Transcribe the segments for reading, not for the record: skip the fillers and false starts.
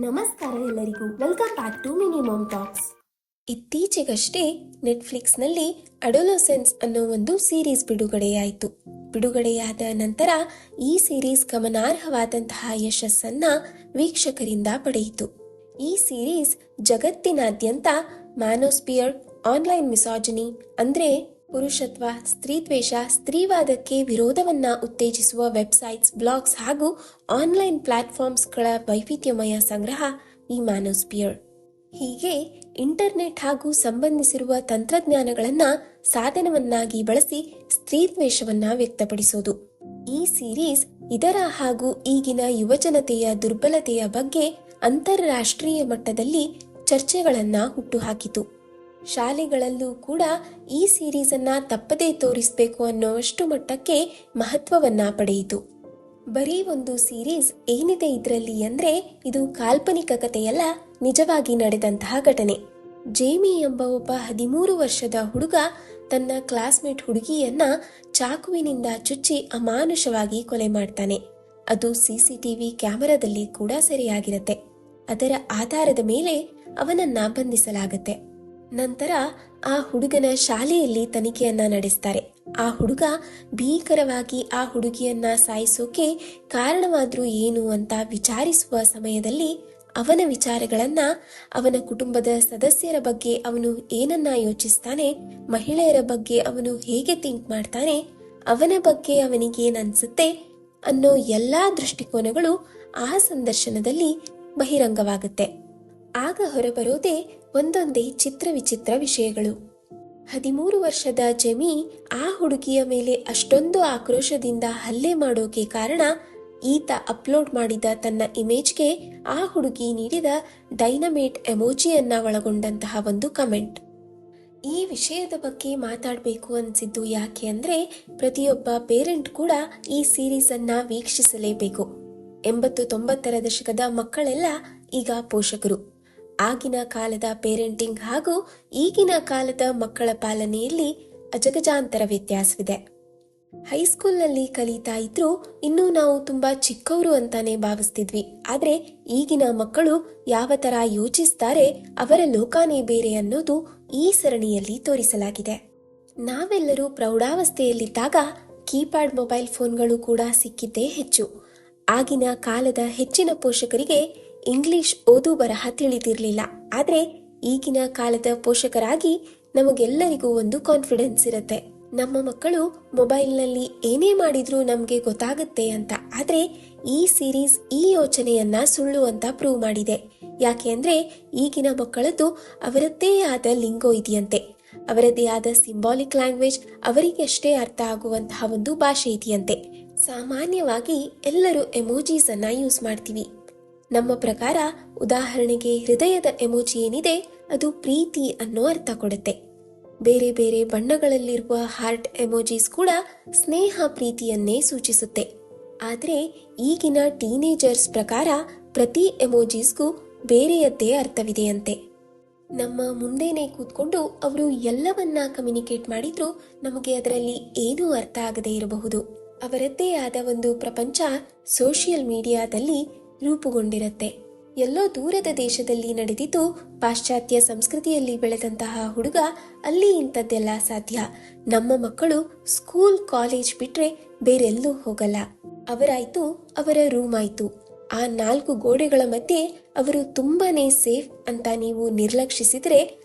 ನಮಸ್ಕಾರ ಎಲ್ಲರಿಗೂ, welcome back to minimum talks. ಇತ್ತೀಚೆಗಷ್ಟೇ ನೆಟ್ಫ್ಲಿಕ್ಸ್ನಲ್ಲಿ ಅಡೋಲಸೆನ್ಸ್ ಅನ್ನೋ ಒಂದು ಸೀರೀಸ್ ಬಿಡುಗಡೆಯಾಯಿತು. ಬಿಡುಗಡೆಯಾದ ನಂತರ ಈ ಸೀರೀಸ್ ಗಮನಾರ್ಹವಾದಂತಹ ಯಶಸ್ಸನ್ನ ವೀಕ್ಷಕರಿಂದ ಪಡೆಯಿತು. ಈ ಸೀರೀಸ್ ಜಗತ್ತಿನಾದ್ಯಂತ ಮ್ಯಾನೋಸ್ಪಿಯರ್, ಆನ್ಲೈನ್ ಮಿಸಾಜಿನಿ ಅಂದ್ರೆ ಪುರುಷತ್ವ, ಸ್ತ್ರೀದ್ವೇಷ, ಸ್ತ್ರೀವಾದಕ್ಕೆ ವಿರೋಧವನ್ನ ಉತ್ತೇಜಿಸುವ ವೆಬ್ಸೈಟ್ಸ್, ಬ್ಲಾಗ್ಸ್ ಹಾಗೂ ಆನ್ಲೈನ್ ಪ್ಲಾಟ್ಫಾರ್ಮ್ಸ್ಗಳ ವೈವಿಧ್ಯಮಯ ಸಂಗ್ರಹ ಈ ಮ್ಯಾನೋಸ್ಪಿಯರ್. ಹೀಗೆ ಇಂಟರ್ನೆಟ್ ಹಾಗೂ ಸಂಬಂಧಿಸಿರುವ ತಂತ್ರಜ್ಞಾನಗಳನ್ನ ಸಾಧನವನ್ನಾಗಿ ಬಳಸಿ ಸ್ತ್ರೀದ್ವೇಷವನ್ನ ವ್ಯಕ್ತಪಡಿಸೋದು. ಈ ಸೀರೀಸ್ ಇದರ ಹಾಗೂ ಈಗಿನ ಯುವಜನತೆಯ ದುರ್ಬಲತೆಯ ಬಗ್ಗೆ ಅಂತಾರಾಷ್ಟ್ರೀಯ ಮಟ್ಟದಲ್ಲಿ ಚರ್ಚೆಗಳನ್ನ ಹುಟ್ಟುಹಾಕಿತು. ಶಾಲೆಗಳಲ್ಲೂ ಕೂಡ ಈ ಸೀರೀಸ್ ಅನ್ನ ತಪ್ಪದೇ ತೋರಿಸಬೇಕು ಅನ್ನೋಷ್ಟು ಮಟ್ಟಕ್ಕೆ ಮಹತ್ವವನ್ನ ಪಡೆಯಿತು. ಬರೀ ಒಂದು ಸೀರೀಸ್ ಏನಿದೆ ಇದರಲ್ಲಿ ಅಂದ್ರೆ ಇದು ಕಾಲ್ಪನಿಕ ಕಥೆಯಲ್ಲ, ನಿಜವಾಗಿ ನಡೆದಂತಹ ಘಟನೆ. ಜೇಮಿ ಎಂಬ ಒಬ್ಬ 13 ವರ್ಷದ ಹುಡುಗ ತನ್ನ ಕ್ಲಾಸ್ಮೇಟ್ ಹುಡುಗಿಯನ್ನ ಚಾಕುವಿನಿಂದ ಚುಚ್ಚಿ ಅಮಾನುಷವಾಗಿ ಕೊಲೆ ಮಾಡ್ತಾನೆ. ಅದು CCTV ಕ್ಯಾಮೆರಾದಲ್ಲಿ ಕೂಡ ಸೆರೆಯಾಗಿರುತ್ತೆ. ಅದರ ಆಧಾರದ ಮೇಲೆ ಅವನನ್ನ ಬಂಧಿಸಲಾಗತ್ತೆ. ನಂತರ ಆ ಹುಡುಗನ ಶಾಲೆಯಲ್ಲಿ ತನಿಖೆಯನ್ನ ನಡೆಸ್ತಾರೆ. ಆ ಹುಡುಗ ಭೀಕರವಾಗಿ ಆ ಹುಡುಗಿಯನ್ನ ಸಾಯಿಸೋಕೆ ಕಾರಣವಾದ್ರೂ ಏನು ಅಂತ ವಿಚಾರಿಸುವ ಸಮಯದಲ್ಲಿ ಅವನ ವಿಚಾರಗಳನ್ನ, ಅವನ ಕುಟುಂಬದ ಸದಸ್ಯರ ಬಗ್ಗೆ ಅವನು ಏನನ್ನ ಯೋಚಿಸ್ತಾನೆ, ಮಹಿಳೆಯರ ಬಗ್ಗೆ ಅವನು ಹೇಗೆ ಥಿಂಕ್ ಮಾಡ್ತಾನೆ, ಅವನ ಬಗ್ಗೆ ಅವನಿಗೇನನ್ಸುತ್ತೆ ಅನ್ನೋ ಎಲ್ಲಾ ದೃಷ್ಟಿಕೋನಗಳು ಆ ಸಂದರ್ಶನದಲ್ಲಿ ಬಹಿರಂಗವಾಗುತ್ತೆ. ಆಗ ಹೊರಬರೋದೇ ಒಂದೊಂದೇ ಚಿತ್ರ ವಿಷಯಗಳು. 13 ವರ್ಷದ ಜೆಮಿ ಆ ಹುಡುಗಿಯ ಮೇಲೆ ಅಷ್ಟೊಂದು ಆಕ್ರೋಶದಿಂದ ಹಲ್ಲೆ ಮಾಡೋಕೆ ಕಾರಣ ಈತ ಅಪ್ಲೋಡ್ ಮಾಡಿದ ತನ್ನ ಇಮೇಜ್ಗೆ ಆ ಹುಡುಗಿ ನೀಡಿದ ಡೈನಮೇಟ್ ಎಮೋಜಿಯನ್ನ ಒಳಗೊಂಡಂತಹ ಒಂದು ಕಮೆಂಟ್. ಈ ವಿಷಯದ ಬಗ್ಗೆ ಮಾತಾಡಬೇಕು ಅನ್ಸಿದ್ದು ಯಾಕೆ ಅಂದ್ರೆ ಪ್ರತಿಯೊಬ್ಬ ಪೇರೆಂಟ್ ಕೂಡ ಈ ಸೀರೀಸ್ ಅನ್ನ ವೀಕ್ಷಿಸಲೇಬೇಕು. 80-90ರ ದಶಕದ ಮಕ್ಕಳೆಲ್ಲ ಈಗ ಪೋಷಕರು. ಆಗಿನ ಕಾಲದ ಪೇರೆಂಟಿಂಗ್ ಹಾಗೂ ಈಗಿನ ಕಾಲದ ಮಕ್ಕಳ ಪಾಲನೆಯಲ್ಲಿ ಅಜಗಜಾಂತರ ವ್ಯತ್ಯಾಸವಿದೆ. ಹೈಸ್ಕೂಲ್ನಲ್ಲಿ ಕಲಿತಾ ಇದ್ರು ಇನ್ನೂ ನಾವು ತುಂಬಾ ಚಿಕ್ಕವರು ಅಂತಾನೆ ಭಾವಿಸ್ತಿದ್ವಿ. ಆದ್ರೆ ಈಗಿನ ಮಕ್ಕಳು ಯಾವ ತರ ಯೋಚಿಸ್ತಾರೆ, ಅವರ ಲೋಕಾನೇ ಬೇರೆ ಅನ್ನೋದು ಈ ಸರಣಿಯಲ್ಲಿ ತೋರಿಸಲಾಗಿದೆ. ನಾವೆಲ್ಲರೂ ಪ್ರೌಢಾವಸ್ಥೆಯಲ್ಲಿದ್ದಾಗ ಕೀಪ್ಯಾಡ್ ಮೊಬೈಲ್ ಫೋನ್ಗಳು ಕೂಡ ಸಿಕ್ಕಿದ್ದೇ ಹೆಚ್ಚು. ಆಗಿನ ಕಾಲದ ಹೆಚ್ಚಿನ ಪೋಷಕರಿಗೆ ಇಂಗ್ಲಿಷ್ ಓದು ಬರಹ ತಿಳಿದಿರಲಿಲ್ಲ. ಆದ್ರೆ ಈಗಿನ ಕಾಲದ ಪೋಷಕರಾಗಿ ನಮಗೆಲ್ಲರಿಗೂ ಒಂದು ಕಾನ್ಫಿಡೆನ್ಸ್ ಇರುತ್ತೆ, ನಮ್ಮ ಮಕ್ಕಳು ಮೊಬೈಲ್ನಲ್ಲಿ ಏನೇ ಮಾಡಿದ್ರೂ ನಮ್ಗೆ ಗೊತ್ತಾಗುತ್ತೆ ಅಂತ. ಆದ್ರೆ ಈ ಸೀರೀಸ್ ಈ ಯೋಚನೆಯನ್ನ ಸುಳ್ಳು ಅಂತ ಪ್ರೂವ್ ಮಾಡಿದೆ. ಯಾಕೆ ಅಂದ್ರೆ ಈಗಿನ ಮಕ್ಕಳದ್ದು ಅವರದ್ದೇ ಆದ ಲಿಂಗೋ ಇದೆಯಂತೆ, ಅವರದ್ದೇ ಆದ ಸಿಂಬಾಲಿಕ್ ಲ್ಯಾಂಗ್ವೇಜ್, ಅವರಿಗೆ ಅಷ್ಟೇ ಅರ್ಥ ಆಗುವಂತಹ ಒಂದು ಭಾಷೆ ಇದೆಯಂತೆ. ಸಾಮಾನ್ಯವಾಗಿ ಎಲ್ಲರೂ ಎಮೋಜೀಸ್ ಅನ್ನ ಯೂಸ್ ಮಾಡ್ತೀವಿ. ನಮ್ಮ ಪ್ರಕಾರ ಉದಾಹರಣೆಗೆ ಹೃದಯದ ಎಮೋಜಿ ಏನಿದೆ ಅದು ಪ್ರೀತಿ ಅನ್ನೋ ಅರ್ಥ ಕೊಡುತ್ತೆ. ಬೇರೆ ಬೇರೆ ಬಣ್ಣಗಳಲ್ಲಿರುವ ಹಾರ್ಟ್ ಎಮೋಜೀಸ್ ಕೂಡ ಸ್ನೇಹ, ಪ್ರೀತಿಯನ್ನೇ ಸೂಚಿಸುತ್ತೆ. ಆದ್ರೆ ಈಗಿನ ಟೀನೇಜರ್ಸ್ ಪ್ರಕಾರ ಪ್ರತಿ ಎಮೋಜೀಸ್ಗೂ ಬೇರೆಯದ್ದೇ ಅರ್ಥವಿದೆಯಂತೆ. ನಮ್ಮ ಮುಂದೆನೆ ಕೂತ್ಕೊಂಡು ಅವರು ಎಲ್ಲವನ್ನ ಕಮ್ಯುನಿಕೇಟ್ ಮಾಡಿದ್ರು ನಮಗೆ ಅದರಲ್ಲಿ ಏನೂ ಅರ್ಥ ಆಗದೆ ಇರಬಹುದು. ಅವರದ್ದೇ ಆದ ಒಂದು ಪ್ರಪಂಚ ಸೋಷಿಯಲ್ ಮೀಡಿಯಾದಲ್ಲಿ ರೂಪುಗೊಂಡಿರುತ್ತೆ. ಎಲ್ಲೋ ದೂರದ ದೇಶದಲ್ಲಿ ನಡೆದಿದ್ದು ಪಾಶ್ಚಾತ್ಯ ಸಂಸ್ಕೃತಿಯಲ್ಲಿ ಬೆಳೆದಂತಹ ಹುಡುಗ ಅಲ್ಲಿ ಇಂಥದ್ದೆಲ್ಲ ಸಾಧ್ಯ. ನಮ್ಮ ಮಕ್ಕಳು ಸ್ಕೂಲ್, ಕಾಲೇಜ್ ಬಿಟ್ರೆ ಬೇರೆಲ್ಲೂ ಹೋಗಲ್ಲ. ಅವರಾಯ್ತು, ಅವರ ರೂಮ್ ಆಯ್ತು, ಆ 4 ಗೋಡೆಗಳ ಮಧ್ಯೆ ಅವರು ತುಂಬಾನೇ ಸೇಫ್ ಅಂತ ನೀವು ನಿರ್ಲಕ್ಷಿಸಿದ್ರೆ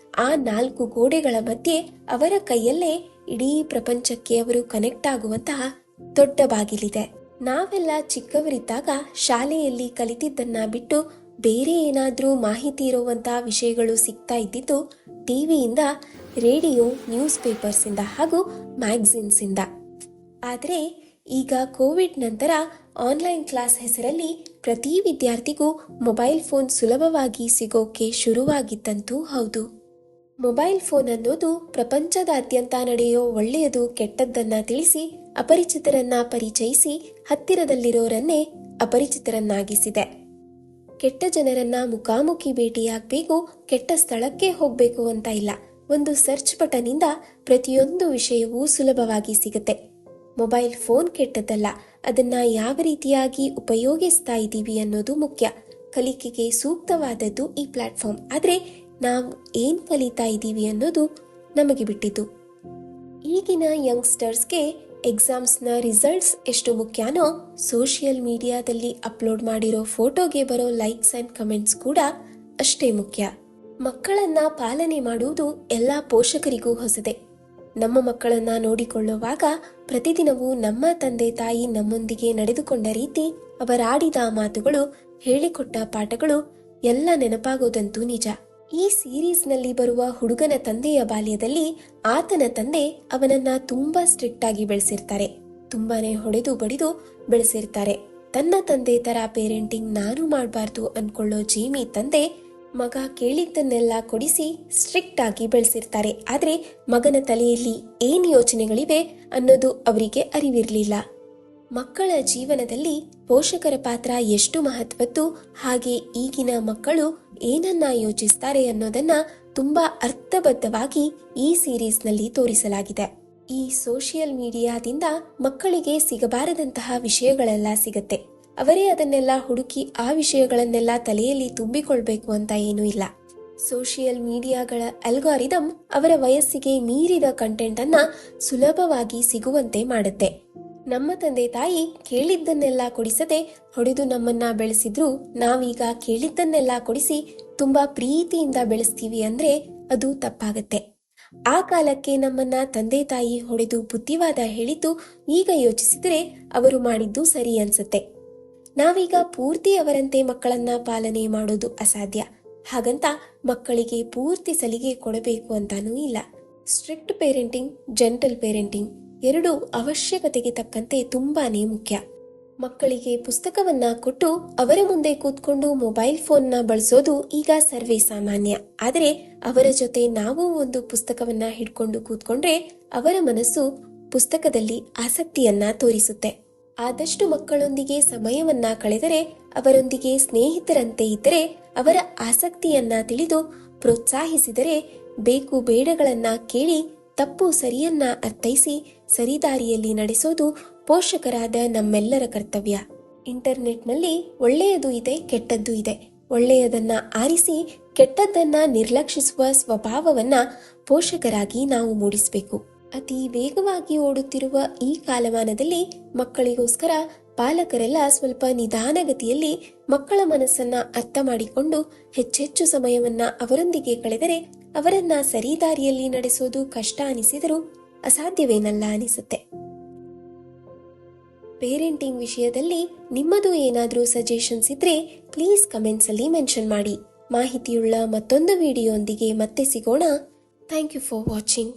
ಆ 4 ಗೋಡೆಗಳ ಮಧ್ಯೆ ಅವರ ಕೈಯಲ್ಲೇ ಇಡೀ ಪ್ರಪಂಚಕ್ಕೆ ಅವರು ಕನೆಕ್ಟ್ ಆಗುವಂತಹ ದೊಡ್ಡ ಬಾಗಿಲಿದೆ. ನಾವೆಲ್ಲ ಚಿಕ್ಕವರಿದ್ದಾಗ ಶಾಲೆಯಲ್ಲಿ ಕಲಿತಿದ್ದನ್ನ ಬಿಟ್ಟು ಬೇರೆ ಏನಾದ್ರೂ ಮಾಹಿತಿ ಇರುವಂತಹ ವಿಷಯಗಳು ಸಿಗ್ತಾ ಇದ್ದಿದ್ದು ಟಿವಿಯಿಂದ, ರೇಡಿಯೋ, ನ್ಯೂಸ್ ಪೇಪರ್ಸ್ ಇಂದ ಹಾಗೂ ಮ್ಯಾಗಝಿನ್ಸ್ ಇಂದ. ಆದ್ರೆ ಈಗ ಕೋವಿಡ್ ನಂತರ ಆನ್ಲೈನ್ ಕ್ಲಾಸ್ ಹೆಸರಲ್ಲಿ ಪ್ರತಿ ವಿದ್ಯಾರ್ಥಿಗೂ ಮೊಬೈಲ್ ಫೋನ್ ಸುಲಭವಾಗಿ ಸಿಗೋಕೆ ಶುರುವಾಗಿದ್ದಂತೂ ಹೌದು. ಮೊಬೈಲ್ ಫೋನ್ ಅನ್ನೋದು ಪ್ರಪಂಚದಾದ್ಯಂತ ನಡೆಯೋ ಒಳ್ಳೆಯದು ಕೆಟ್ಟದ್ದನ್ನ ತಿಳಿಸಿ ಅಪರಿಚಿತರನ್ನ ಪರಿಚಯಿಸಿ ಹತ್ತಿರದಲ್ಲಿರೋರನ್ನೇ ಅಪರಿಚಿತರನ್ನಾಗಿಸಿದೆ. ಕೆಟ್ಟ ಜನರನ್ನ ಮುಖಾಮುಖಿ ಭೇಟಿಯಾಗಬೇಕು, ಕೆಟ್ಟ ಸ್ಥಳಕ್ಕೆ ಹೋಗ್ಬೇಕು ಅಂತ ಇಲ್ಲ. ಒಂದು ಸರ್ಚ್ ಬಟನ್ ಇಂದ ಪ್ರತಿಯೊಂದು ವಿಷಯವೂ ಸುಲಭವಾಗಿ ಸಿಗುತ್ತೆ. ಮೊಬೈಲ್ ಫೋನ್ ಕೆಟ್ಟದ್ದಲ್ಲ, ಅದನ್ನ ಯಾವ ರೀತಿಯಾಗಿ ಉಪಯೋಗಿಸ್ತಾ ಇದ್ದೀವಿ ಅನ್ನೋದು ಮುಖ್ಯ. ಕಲಿಕೆಗೆ ಸೂಕ್ತವಾದದ್ದು ಈ ಪ್ಲಾಟ್ಫಾರ್ಮ್. ಆದರೆ ನಾವು ಏನು ಕಲಿತಾ ಇದ್ದೀವಿ ಅನ್ನೋದು ನಮಗೆ ಬಿಟ್ಟಿದ್ದು. ಈಗಿನ ಯಂಗ್ಸ್ಟರ್ಸ್ಗೆ ಎಕ್ಸಾಮ್ಸ್ನ ರಿಸಲ್ಟ್ಸ್ ಎಷ್ಟು ಮುಖ್ಯನೋ ಸೋಷಿಯಲ್ ಮೀಡಿಯಾದಲ್ಲಿ ಅಪ್ಲೋಡ್ ಮಾಡಿರೋ ಫೋಟೋಗೆ ಬರೋ ಲೈಕ್ಸ್ ಆ್ಯಂಡ್ ಕಮೆಂಟ್ಸ್ ಕೂಡ ಅಷ್ಟೇ ಮುಖ್ಯ. ಮಕ್ಕಳನ್ನ ಪಾಲನೆ ಮಾಡುವುದು ಎಲ್ಲ ಪೋಷಕರಿಗೂ ಹೊಸದೇ. ನಮ್ಮ ಮಕ್ಕಳನ್ನ ನೋಡಿಕೊಳ್ಳುವಾಗ ಪ್ರತಿದಿನವೂ ನಮ್ಮ ತಂದೆ ತಾಯಿ ನಮ್ಮೊಂದಿಗೆ ನಡೆದುಕೊಂಡ ರೀತಿ, ಅವರಾಡಿದ ಮಾತುಗಳು, ಹೇಳಿಕೊಟ್ಟ ಪಾಠಗಳು ಎಲ್ಲ ನೆನಪಾಗೋದಂತೂ ನಿಜ. ಈ ಸೀರೀಸ್ನಲ್ಲಿ ಬರುವ ಹುಡುಗನ ತಂದೆಯ ಬಾಲ್ಯದಲ್ಲಿ ಆತನ ತಂದೆ ಅವನನ್ನ ತುಂಬಾ ಸ್ಟ್ರಿಕ್ಟ್ ಆಗಿ ಬೆಳೆಸಿರ್ತಾರೆ. ತುಂಬಾನೇ ಹೊಡೆದು ಬಡಿದು ಬೆಳೆಸಿರ್ತಾರೆ. ತನ್ನ ತಂದೆ ತರ ಪೇರೆಂಟಿಂಗ್ ನಾನು ಮಾಡಬಾರ್ದು ಅನ್ಕೊಳ್ಳೋ ಜೇಮಿ ತಂದೆ ಮಗ ಕೇಳಿದ್ದನ್ನೆಲ್ಲ ಕೊಡಿಸಿ ಸ್ಟ್ರಿಕ್ಟ್ ಆಗಿ ಬೆಳೆಸಿರ್ತಾರೆ. ಆದ್ರೆ ಮಗನ ತಲೆಯಲ್ಲಿ ಏನ್ ಯೋಚನೆಗಳಿವೆ ಅನ್ನೋದು ಅವರಿಗೆ ಅರಿವಿರಲಿಲ್ಲ. ಮಕ್ಕಳ ಜೀವನದಲ್ಲಿ ಪೋಷಕರ ಪಾತ್ರ ಎಷ್ಟು ಮಹತ್ವದ್ದು, ಹಾಗೆ ಈಗಿನ ಮಕ್ಕಳು ಏನನ್ನ ಯೋಚಿಸ್ತಾರೆ ಅನ್ನೋದನ್ನ ತುಂಬಾ ಅರ್ಥಬದ್ಧವಾಗಿ ಈ ಸೀರೀಸ್ನಲ್ಲಿ ತೋರಿಸಲಾಗಿದೆ. ಈ ಸೋಷಿಯಲ್ ಮೀಡಿಯಾದಿಂದ ಮಕ್ಕಳಿಗೆ ಸಿಗಬಾರದಂತಹ ವಿಷಯಗಳೆಲ್ಲ ಸಿಗತ್ತೆ. ಅವರೇ ಅದನ್ನೆಲ್ಲ ಹುಡುಕಿ ಆ ವಿಷಯಗಳನ್ನೆಲ್ಲ ತಲೆಯಲ್ಲಿ ತುಂಬಿಕೊಳ್ಬೇಕು ಅಂತ ಏನೂ ಇಲ್ಲ. ಸೋಷಿಯಲ್ ಮೀಡಿಯಾಗಳ ಅಲ್ಗಾರಿದಮ್ ಅವರ ವಯಸ್ಸಿಗೆ ಮೀರಿದ ಕಂಟೆಂಟ್ ಅನ್ನ ಸುಲಭವಾಗಿ ಸಿಗುವಂತೆ ಮಾಡುತ್ತೆ. ನಮ್ಮ ತಂದೆ ತಾಯಿ ಕೇಳಿದ್ದನ್ನೆಲ್ಲ ಕೊಡಿಸದೆ ಹೊಡೆದು ನಮ್ಮನ್ನ ಬೆಳೆಸಿದ್ರು, ನಾವೀಗ ಕೇಳಿದ್ದನ್ನೆಲ್ಲ ಕೊಡಿಸಿ ತುಂಬಾ ಪ್ರೀತಿಯಿಂದ ಬೆಳೆಸ್ತೀವಿ ಅಂದ್ರೆ ಅದು ತಪ್ಪಾಗತ್ತೆ. ಆ ಕಾಲಕ್ಕೆ ನಮ್ಮನ್ನ ತಂದೆ ತಾಯಿ ಹೊಡೆದು ಬುದ್ಧಿವಾದ ಹೇಳಿದ್ದು ಈಗ ಯೋಚಿಸಿದ್ರೆ ಅವರು ಮಾಡಿದ್ದು ಸರಿ ಅನ್ಸುತ್ತೆ. ನಾವೀಗ ಪೂರ್ತಿ ಅವರಂತೆ ಮಕ್ಕಳನ್ನ ಪಾಲನೆ ಮಾಡೋದು ಅಸಾಧ್ಯ. ಹಾಗಂತ ಮಕ್ಕಳಿಗೆ ಪೂರ್ತಿ ಸಲಿಗೆ ಕೊಡಬೇಕು ಅಂತಾನೂ ಇಲ್ಲ. ಸ್ಟ್ರಿಕ್ಟ್ ಪೇರೆಂಟಿಂಗ್, ಜೆಂಟಲ್ ಪೇರೆಂಟಿಂಗ್ ಎರಡೂ ಅವಶ್ಯಕತೆಗೆ ತಕ್ಕಂತೆ ತುಂಬಾನೇ ಮುಖ್ಯ. ಮಕ್ಕಳಿಗೆ ಪುಸ್ತಕವನ್ನ ಕೊಟ್ಟು ಅವರ ಮುಂದೆ ಕೂತ್ಕೊಂಡು ಮೊಬೈಲ್ ಫೋನ್ನ ಬಳಸೋದು ಈಗ ಸರ್ವೇ ಸಾಮಾನ್ಯ. ಆದರೆ ಅವರ ಜೊತೆ ನಾವು ಒಂದು ಪುಸ್ತಕವನ್ನ ಹಿಡ್ಕೊಂಡು ಕೂತ್ಕೊಂಡ್ರೆ ಅವರ ಮನಸ್ಸು ಪುಸ್ತಕದಲ್ಲಿ ಆಸಕ್ತಿಯನ್ನ ತೋರಿಸುತ್ತೆ. ಆದಷ್ಟು ಮಕ್ಕಳೊಂದಿಗೆ ಸಮಯವನ್ನ ಕಳೆದರೆ, ಅವರೊಂದಿಗೆ ಸ್ನೇಹಿತರಂತೆ ಇದ್ದರೆ, ಅವರ ಆಸಕ್ತಿಯನ್ನ ತಿಳಿದು ಪ್ರೋತ್ಸಾಹಿಸಿದರೆ, ಬೇಕು ಬೇಡಗಳನ್ನ ಕೇಳಿ ತಪ್ಪು ಸರಿಯನ್ನ ಅರ್ಥೈಸಿ ಸರಿದಾರಿಯಲ್ಲಿ ನಡೆಸೋದು ಪೋಷಕರಾದ ನಮ್ಮೆಲ್ಲರ ಕರ್ತವ್ಯ. ಇಂಟರ್ನೆಟ್ನಲ್ಲಿ ಒಳ್ಳೆಯದು ಇದೆ, ಕೆಟ್ಟದ್ದು ಇದೆ. ಒಳ್ಳೆಯದನ್ನ ಆರಿಸಿ ಕೆಟ್ಟದ್ದನ್ನ ನಿರ್ಲಕ್ಷಿಸುವ ಸ್ವಭಾವವನ್ನ ಪೋಷಕರಾಗಿ ನಾವು ಮೂಡಿಸಬೇಕು. ಅತಿ ವೇಗವಾಗಿ ಓಡುತ್ತಿರುವ ಈ ಕಾಲಮಾನದಲ್ಲಿ ಮಕ್ಕಳಿಗೋಸ್ಕರ ಪಾಲಕರೆಲ್ಲ ಸ್ವಲ್ಪ ನಿಧಾನಗತಿಯಲ್ಲಿ ಮಕ್ಕಳ ಮನಸ್ಸನ್ನ ಅರ್ಥ ಮಾಡಿಕೊಂಡು ಹೆಚ್ಚೆಚ್ಚು ಸಮಯವನ್ನ ಅವರೊಂದಿಗೆ ಕಳೆದರೆ ಅವರನ್ನ ಸರಿದಾರಿಯಲ್ಲಿ ನಡೆಸೋದು ಕಷ್ಟ ಅನಿಸಿದರೂ ಅಸಾಧ್ಯವೇನಲ್ಲ ಅನಿಸುತ್ತೆ. ಪೇರೆಂಟಿಂಗ್ ವಿಷಯದಲ್ಲಿ ನಿಮ್ಮದು ಏನಾದರೂ ಸಜೆಷನ್ಸ್ ಇದ್ರೆ ಪ್ಲೀಸ್ ಕಮೆಂಟ್ಸ್ ಅಲ್ಲಿ ಮೆನ್ಷನ್ ಮಾಡಿ. ಮಾಹಿತಿಯುಳ್ಳ ಮತ್ತೊಂದು ವಿಡಿಯೋಂದಿಗೆ ಮತ್ತೆ ಸಿಗೋಣ. Thank you for watching.